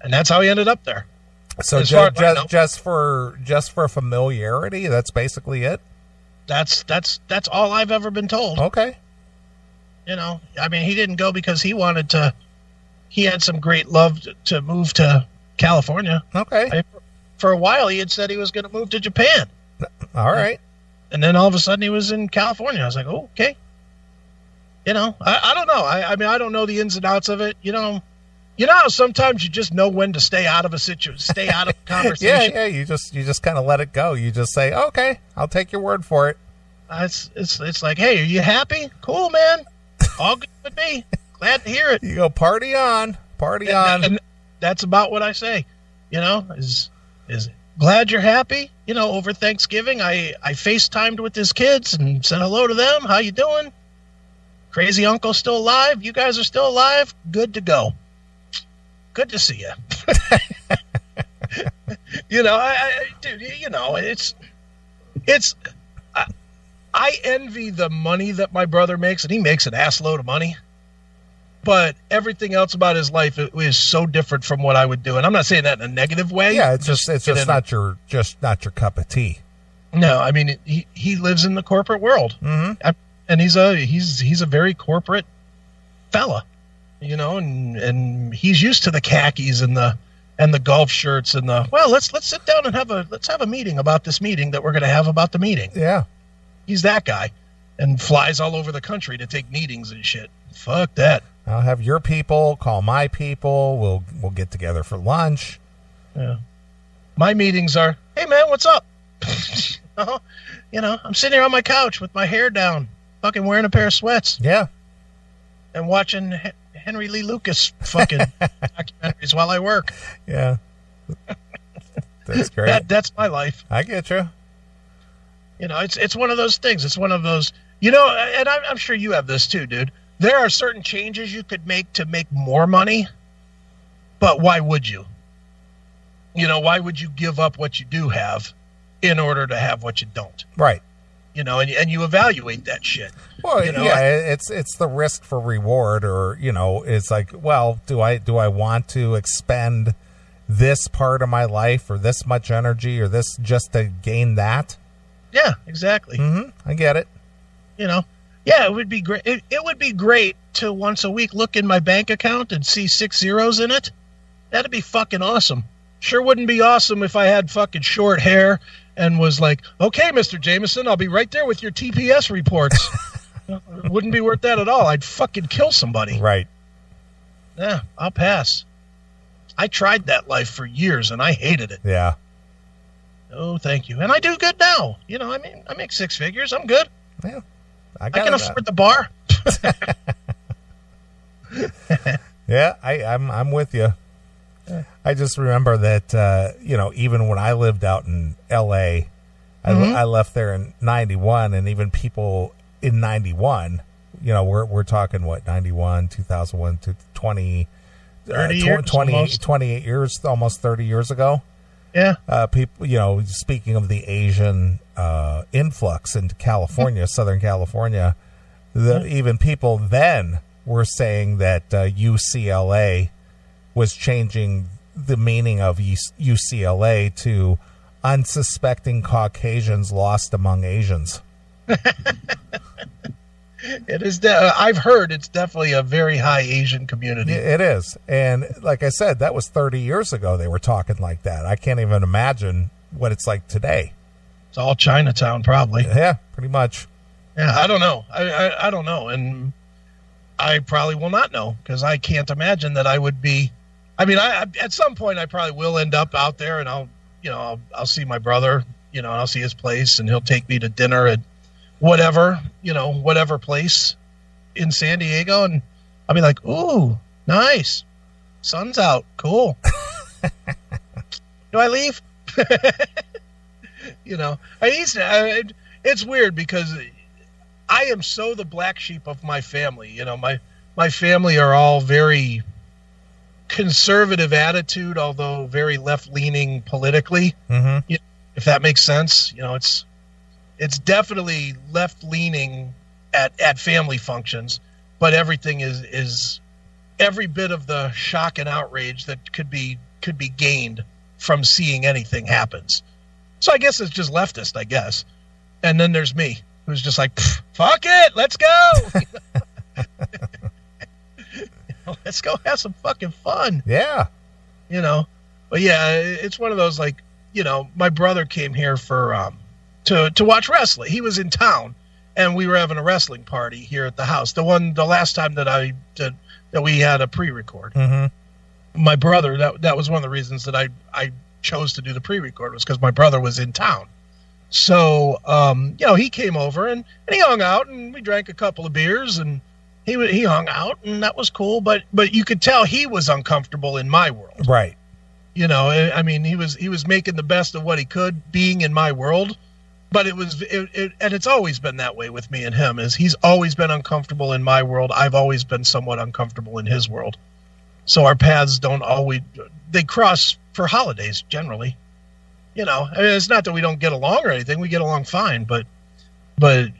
and that's how he ended up there. So just for familiarity, that's basically it. That's all I've ever been told. Okay. You know, I mean, he didn't go because he wanted to. He had some great love to move to California. Okay. For a while, he had said he was going to move to Japan. All right. And then all of a sudden, he was in California. I was like, oh, okay. You know, I don't know. I mean, I don't know the ins and outs of it. You know how sometimes you just know when to stay out of a situation, stay out of a conversation. Yeah. You just kind of let it go. You just say, okay, I'll take your word for it. It's like, hey, are you happy? Cool, man. All good with me. Glad to hear it. You go party on. And that's about what I say. You know, is glad you're happy. You know, over Thanksgiving, I FaceTimed with his kids and said hello to them. How you doing? Crazy uncle's still alive. You guys are still alive. Good to go. Good to see you. You know, dude, you know, I envy the money that my brother makes, and he makes an ass load of money. But everything else about his life is so different from what I would do, and I'm not saying that in a negative way. Yeah, it's just not your cup of tea. No, I mean he lives in the corporate world, and he's a very corporate fella, you know, and he's used to the khakis and the golf shirts and let's sit down and have a meeting about this meeting that we're going to have about the meeting. Yeah, he's that guy, and flies all over the country to take meetings and shit. Fuck that. I'll have your people call my people. We'll get together for lunch. Yeah. My meetings are, hey man, what's up? You know, I'm sitting here on my couch with my hair down, fucking wearing a pair of sweats. Yeah. And watching Henry Lee Lucas fucking documentaries while I work. Yeah. That's great. That's my life. I get you. You know, it's one of those things. It's one of those, you know, and I'm sure you have this too, dude. There are certain changes you could make to make more money, but why would you? You know, why would you give up what you do have in order to have what you don't? Right. You know, and you evaluate that shit. Well, you know, yeah, it's the risk for reward, or, you know, it's like, well, do I want to expend this part of my life or this much energy or this just to gain that? Yeah, exactly. I get it. You know, yeah, it would be great. It would be great to once a week look in my bank account and see 6 zeros in it. That'd be fucking awesome. Sure wouldn't be awesome if I had fucking short hair and was like, okay, Mr. Jameson, I'll be right there with your TPS reports. It wouldn't be worth that at all. I'd fucking kill somebody. Right. Yeah, I'll pass. I tried that life for years and I hated it. Yeah. Oh, thank you. And I do good now. You know, I mean, I make 6 figures. I'm good. Yeah. I can afford the bar. Yeah, I'm with you. I just remember that, you know, even when I lived out in L.A., I left there in 91, and even people in 91, you know, we're talking, what, 91, 2001, to 20, 28 years, almost 30 years ago. Yeah. People, you know, speaking of the Asian influx into California, Southern California, even people then were saying that UCLA was changing the meaning of UCLA to unsuspecting Caucasians lost among Asians. It is. I've heard it's definitely a very high Asian community. It is. And like I said, that was 30 years ago they were talking like that. I can't even imagine what it's like today. It's all Chinatown, probably. Yeah, pretty much. Yeah, I don't know. I don't know. And I probably will not know, because I can't imagine that I would be. I mean, at some point I probably will end up out there, and I'll see my brother, you know, and I'll see his place, and he'll take me to dinner at whatever place in San Diego, and I'll be like, ooh, nice, sun's out, cool. Do I leave? You know, it's weird because I am so the black sheep of my family. You know, my family are all very conservative attitude, although very left-leaning politically. Mm-hmm. You know, if that makes sense. You know, it's definitely left-leaning at family functions, but everything is every bit of the shock and outrage that could be gained from seeing anything happens. So I guess it's just leftist, I guess. And then there's me, who's just like, fuck it, let's go. Let's go have some fucking fun. Yeah. You know, but yeah, it's one of those, like, you know, my brother came here for to watch wrestling. He was in town, and we were having a wrestling party here at the house. The last time that we had a pre-record. Mm-hmm. My brother, that was one of the reasons that I chose to do the pre-record, was because my brother was in town. So, you know, he came over and he hung out, and we drank a couple of beers, and he hung out, and that was cool. But you could tell he was uncomfortable in my world. Right. You know, I mean, he was making the best of what he could being in my world. But and it's always been that way with me and him, is he's always been uncomfortable in my world. I've always been somewhat uncomfortable in his world. So our paths they cross for holidays generally. You know, I mean, it's not that we don't get along or anything. We get along fine, but the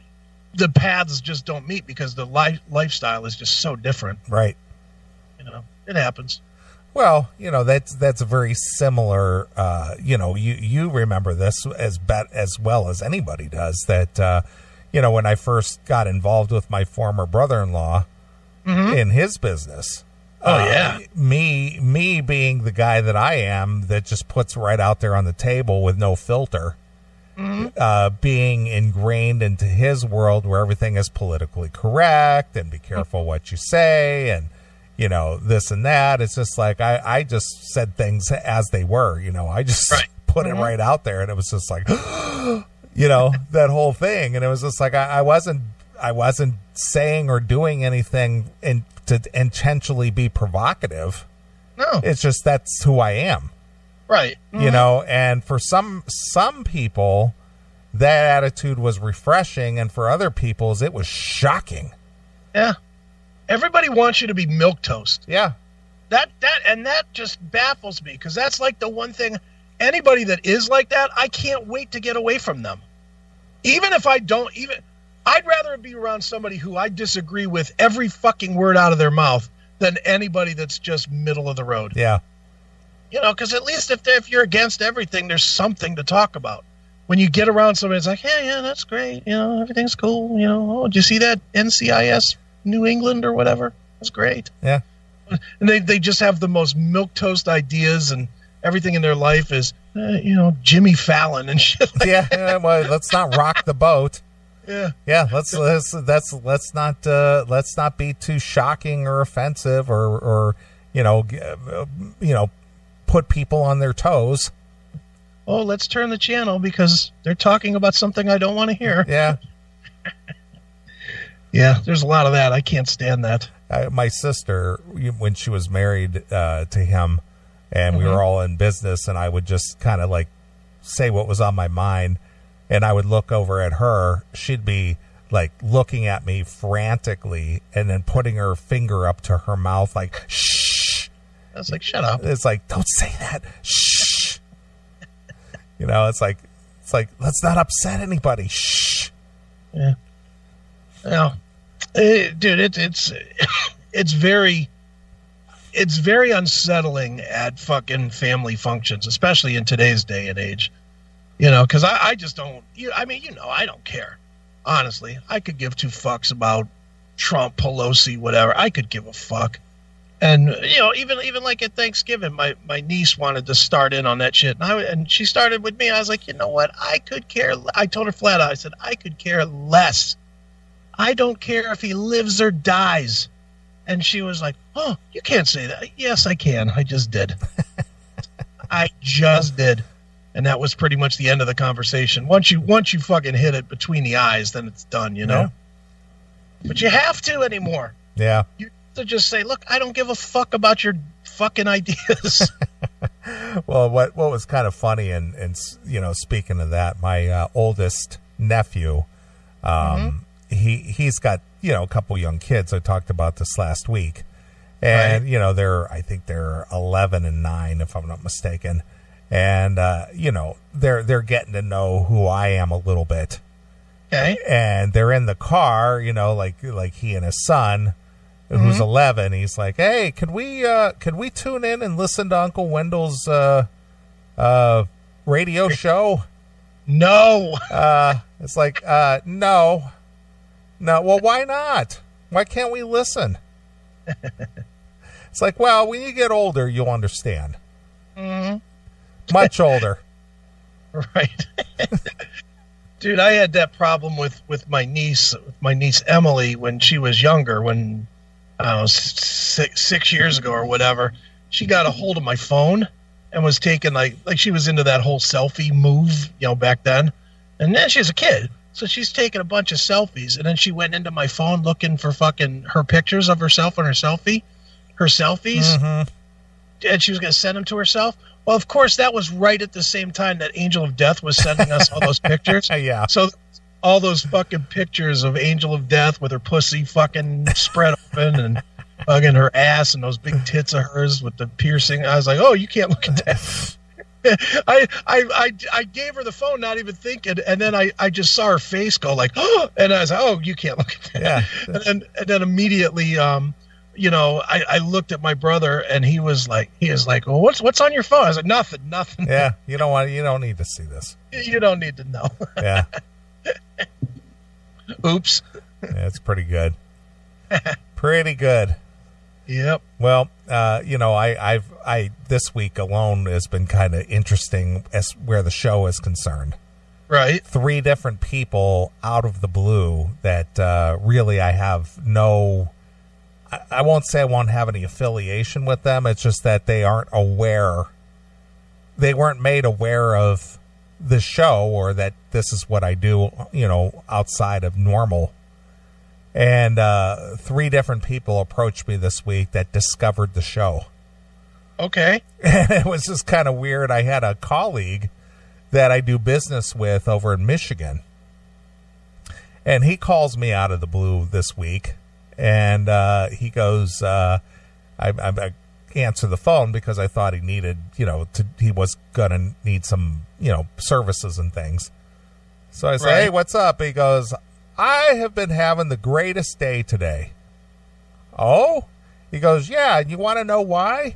paths just don't meet because the lifestyle is just so different. Right. You know, it happens. Well, you know, that's a very similar, you know, you remember this as well as anybody does, that, you know, when I first got involved with my former brother-in-law Mm-hmm. in his business. Oh, yeah. Me being the guy that I am, that just puts right out there on the table with no filter, Mm-hmm. being ingrained into his world where everything is politically correct and be careful what you say and, you know, this and that. It's just like, I just said things as they were, you know, I just put it right out there, and it was just like, you know, that whole thing. And it was just like, I wasn't saying or doing anything to intentionally be provocative. No, it's just, that's who I am. Right. You know, and for some people that attitude was refreshing, and for other people's it was shocking. Yeah. Everybody wants you to be milquetoast. Yeah. That just baffles me, because that's like the one thing, anybody that is like that, I can't wait to get away from them. Even if I'd rather be around somebody who I disagree with every fucking word out of their mouth than anybody that's just middle of the road. Yeah. You know, because at least if you're against everything, there's something to talk about. When you get around somebody, it's like, hey, yeah, that's great. You know, everything's cool. You know, oh, did you see that NCIS New England or whatever? That's great. Yeah. And they just have the most milquetoast ideas, and everything in their life is, you know, Jimmy Fallon and shit like that. Yeah. Well, let's not rock the boat. Yeah. Yeah. Let's not be too shocking or offensive or you know, put people on their toes. Oh, let's turn the channel because they're talking about something I don't want to hear. Yeah. Yeah, there's a lot of that. I can't stand that. My sister, when she was married to him, and we were all in business, and I would just kind of like say what was on my mind, and I would look over at her. She'd be like looking at me frantically and then putting her finger up to her mouth like, shh. I was like, shut up. It's like, don't say that. Shh. You know, it's like, let's not upset anybody. Shh. Yeah. Well, dude, it's very unsettling at fucking family functions, especially in today's day and age. You know, because I just don't. I mean, you know, I don't care. Honestly, I could give two fucks about Trump, Pelosi, whatever. I could give a fuck. And, you know, even like at Thanksgiving, my niece wanted to start in on that shit. And she started with me. I was like, you know what? I could care. I told her flat out, I said, I could care less. I don't care if he lives or dies. And she was like, oh, you can't say that. Yes, I can. I just did. I just did. And that was pretty much the end of the conversation. Once you fucking hit it between the eyes, then it's done, you know? Yeah. But you have to anymore. Yeah. You to just say, look, I don't give a fuck about your fucking ideas. Well, what was kind of funny, and you know, speaking of that, my oldest nephew, he he's got, a couple young kids. I talked about this last week. And, right. I think they're 11 and 9, if I'm not mistaken. And, they're getting to know who I am a little bit. Okay. And they're in the car, like he and his son, who's 11. He's like, hey, could we tune in and listen to Uncle Wendell's, radio show? No. It's like, no. Well, why not? Why can't we listen? It's like, well, when you get older, you'll understand. Mm-hmm. Much older. Right. Dude, I had that problem with my niece Emily when she was younger, when, I don't know, 6 years ago or whatever. She got a hold of my phone and was taking, like she was into that whole selfie move, Mm-hmm. back then. And then she was a kid. So she's taking a bunch of selfies, and then she went into my phone looking for fucking her pictures of herself on her selfies, and she was going to send them to herself. Well, of course, that was right at the same time that Angel of Death was sending us all those pictures. Yeah. So all those fucking pictures of Angel of Death with her pussy fucking spread open and fucking her ass and those big tits of hers with the piercing. I was like, oh, you can't look at that. I gave her the phone, not even thinking, and then I just saw her face go like, oh, and I was like, oh, you can't look at that. Yeah. And then immediately, I looked at my brother, and he was like, well, what's on your phone? I was like, nothing. Yeah. You don't need to see this. You don't need to know. Yeah. Oops. Yeah, it's pretty good. Pretty good. Yep. Well, I this week alone has been kind of interesting as where the show is concerned. Right. 3 different people out of the blue that really I have no. I won't say I won't have any affiliation with them. It's just that they aren't aware. They weren't made aware of the show, or that this is what I do, outside of normal. And 3 different people approached me this week that discovered the show. Okay. And it was just kind of weird. I had a colleague that I do business with over in Michigan, and he calls me out of the blue this week. And he goes, I answer the phone because I thought he needed, he was going to need some, services and things. So I say, Right. Hey, what's up? He goes, I have been having the greatest day today. Oh? He goes, yeah, you want to know why?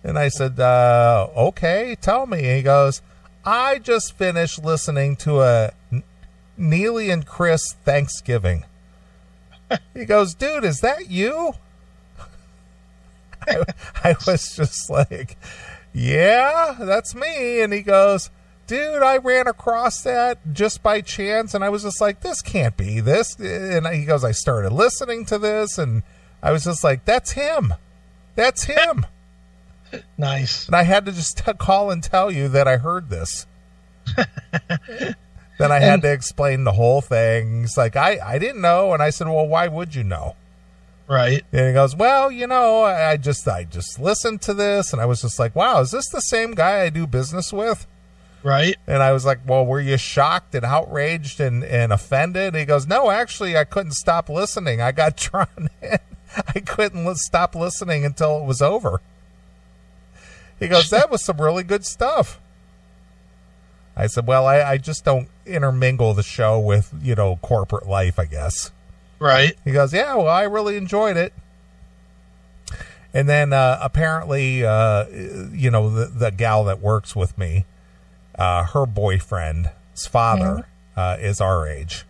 And I said, okay, tell me. And he goes, I just finished listening to a Neeley and Chris Thanksgiving. He goes, dude, is that you? I was just like, yeah, that's me. And he goes, dude, I ran across that just by chance. And I was just like, this can't be this. And he goes, I started listening to this. And I was just like, that's him. That's him. Nice. And I had to just call and tell you that I heard this. Then I had to explain the whole thing. He's like, I didn't know. And I said, well, why would you know? Right. And he goes, well, I just listened to this. And I was just like, wow, is this the same guy I do business with? Right. And I was like, well, were you shocked and outraged and offended? And he goes, no, actually, I couldn't stop listening. I got drawn in. I couldn't stop listening until it was over. He goes, that was some really good stuff. I said, well, I just don't intermingle the show with, corporate life, I guess. Right. He goes, yeah, well, I really enjoyed it. And then apparently, the gal that works with me, her boyfriend's father is our age.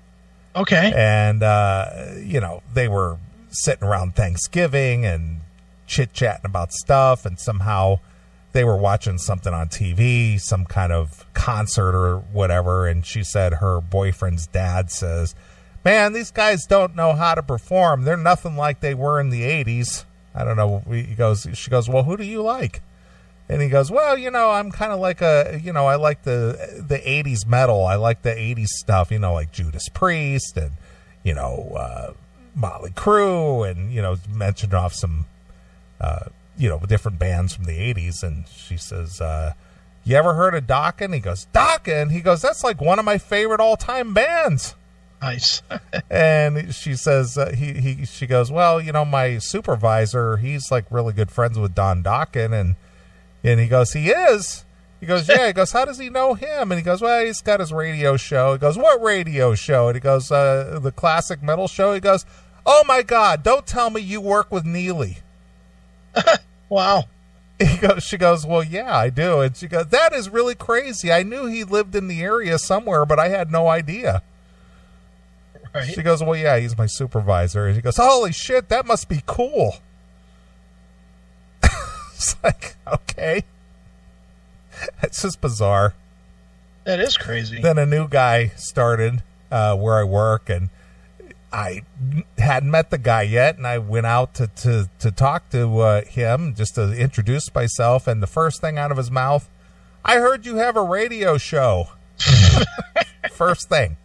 Okay. And, they were sitting around Thanksgiving and chit-chatting about stuff, and somehow they were watching something on TV, some kind of concert or whatever, and she said her boyfriend's dad says, man, these guys don't know how to perform. They're nothing like they were in the 80s. I don't know. She goes, well, who do you like? And he goes, well, I'm kind of like I like the 80s metal. I like the 80s stuff, like Judas Priest and, Motley Crue, and, mentioned off some, different bands from the 80s. And she says, you ever heard of Dokken? He goes, Dokken? He goes, that's like one of my favorite all-time bands. Nice. And she says, she goes, well, my supervisor, he's like really good friends with Don Dokken. And he goes, he is? He goes, yeah. He goes, how does he know him? And he goes, well, he's got his radio show. He goes, what radio show? And he goes, the classic metal show. He goes, oh my God, don't tell me you work with Neeley. Wow. She goes, well, yeah, I do. And she goes, that is really crazy. I knew he lived in the area somewhere, but I had no idea. Right. She goes, well, yeah, he's my supervisor. And he goes, holy shit, that must be cool. It's like, okay. It's just bizarre. That is crazy. Then a new guy started where I work, and I hadn't met the guy yet, and I went out to talk to him just to introduce myself, and the first thing out of his mouth, I heard you have a radio show. First thing.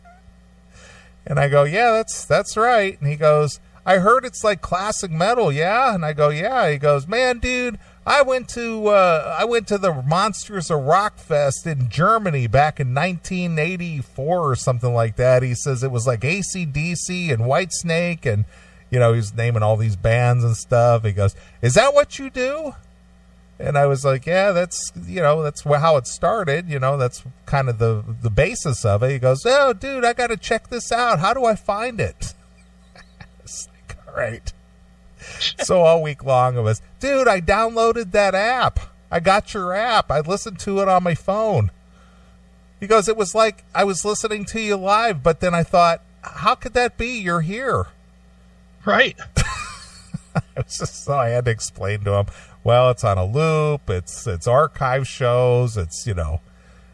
And I go, yeah, that's right. And he goes, I heard it's like classic metal, yeah? And I go, yeah. He goes, man, dude, I went to the Monsters of Rock Fest in Germany back in 1984 or something like that. He says it was like AC/DC and Whitesnake, and he's naming all these bands and stuff. He goes, is that what you do? And I was like, yeah, that's how it started. That's kind of the basis of it. He goes, oh, dude, I got to check this out. How do I find it? It's like, all right. So all week long it was, dude, I downloaded that app. I got your app. I listened to it on my phone. He goes, it was like I was listening to you live, but then I thought, how could that be? You're here. Right. So I had to explain to him, well, it's on a loop. It's archive shows. It's,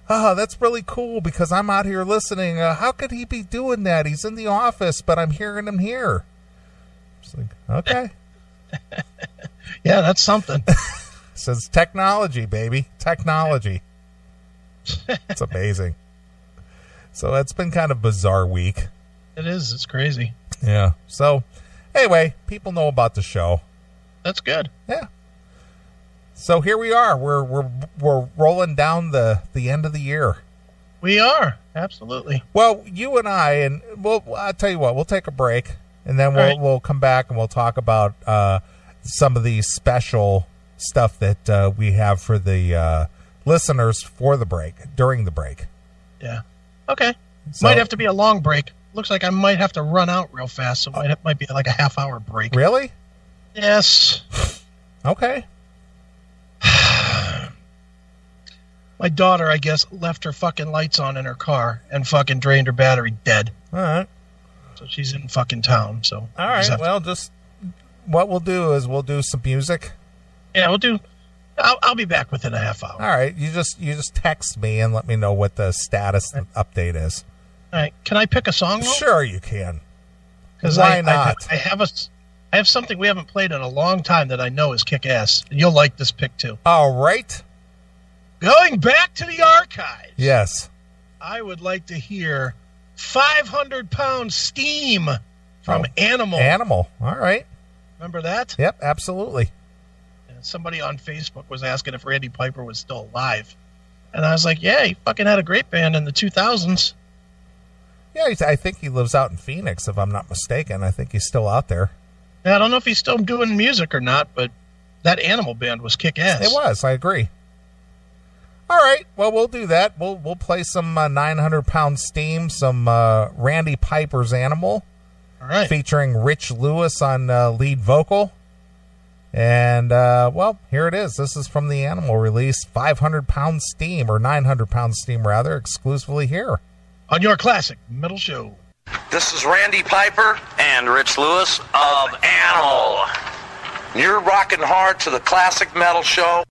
oh, that's really cool because I'm out here listening. How could he be doing that? He's in the office, but I'm hearing him here. It's like, okay. Yeah, that's something. Says technology, baby. Technology. It's amazing. So it's been kind of a bizarre week. It is. It's crazy. Yeah. So anyway, people know about the show. That's good. Yeah. So here we are. We're rolling down the end of the year. We are. Absolutely. Well, you and I'll tell you what, we'll take a break, and then we'll come back and we'll talk about some of the special stuff that we have for the listeners for the break, during the break. Yeah. Okay. So, might have to be a long break. Looks like I might have to run out real fast, so it might be like a half-hour break. Really? Yes. Okay. My daughter, I guess, left her fucking lights on in her car and fucking drained her battery dead. All right. So she's in fucking town. So all right. Well, just what we'll do is we'll do some music. Yeah, we'll do. I'll be back within a half hour. All right. You just text me and let me know what the status update is. All right. Can I pick a song, though? Sure, you can. Because why not? I have something we haven't played in a long time that I know is kick-ass. And you'll like this pick, too. All right. Going back to the archives. Yes. I would like to hear 500-Pound Steam from Animal. Animal. All right. Remember that? Yep, absolutely. And somebody on Facebook was asking if Randy Piper was still alive. And I was like, yeah, he fucking had a great band in the 2000s. Yeah, I think he lives out in Phoenix, if I'm not mistaken. I think he's still out there. Yeah, I don't know if he's still doing music or not, but that Animal band was kick-ass. It was. I agree. All right. Well, we'll do that. We'll play some 900-Pound Steam, some Randy Piper's Animal. All right. Featuring Rich Lewis on lead vocal. And, well, here it is. This is from the Animal release, 500-Pound Steam, or 900-Pound Steam, rather, exclusively here on your classic metal show. This is Randy Piper and Rich Lewis of Animal. You're rocking hard to the classic metal show.